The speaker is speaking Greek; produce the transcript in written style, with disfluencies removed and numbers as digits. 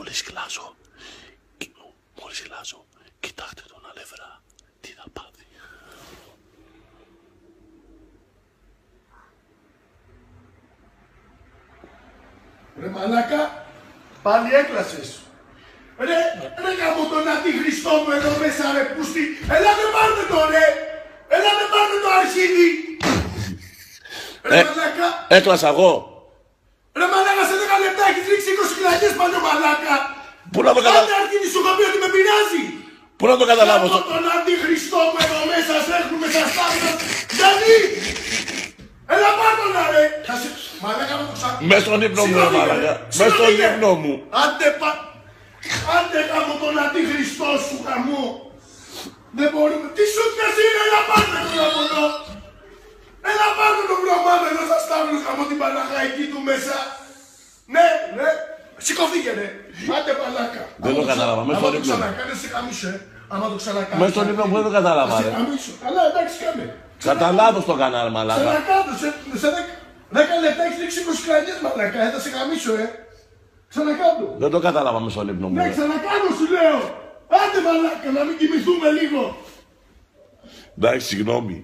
Μόλις κλάσω, κοιτάξτε τον αλευρά, τι θα πάθει. Ρε μαλάκα, πάλι έκλασες. Ρε γαμώ τον αντιχριστό μου εδώ μέσα ρε πούστη. Ελάτε πάρτε το ρε. Ελάτε πάρτε το αρχίδι. Ρε μαλάκα. Έκλασα εγώ. Ρε μαλάκα σε 10 λεπτά έχεις ρίξει 20 κιλαγιές παλιό μαλάκα. Πού να το καταλάβω. Άντε αρχίδι σου έχω πει ότι με πειράζει. Πού να το καταλάβω. Γαμώ τον αντιχριστό μου εδώ μέσα σε έχουμε στα στάδια. Γιατί. Έλα πάρ' τον ρε. Μαλάκα να το ξανά. Μες στον ύπνο μου ρε μαλάκα. Μες στον ύπνο μου. Άντε γάμο τον αντιχριστό σου γαμώ. Δεν μπορούμε. Τι σου πιάσει είναι, έλα πάρτε τον από εδώ. Έλα πάρτε τον βρωμάδο εδώ στα στάβλους γαμώ την Παναχαϊκή του μέσα. Ναι, ναι. Σηκωθήκε ρε. Άντε παλάκα. Δεν το κατάλαβα. Μες στον ύπνο μου. σε καμίσου άμα το ξανακάνεις. Μες στον ύπνο μου δεν το κατάλαβα ρε. Καλά εντάξει κάνε. Κατά λάθος το κανάλι μαλάκα. Ξανακάτω σε 10 λεπτά έχεις ρίξει 20 κλαγιές μαλάκα. Θα σε καμίσω Ξανακάτω. Δεν το κατάλαβα μες στον ύπνο μου. Ναι, ξανακάνω σου λέω. Άντε μαλάκα να μην κοιμηθούμε λίγο. Εντάξει, συγγνώμη.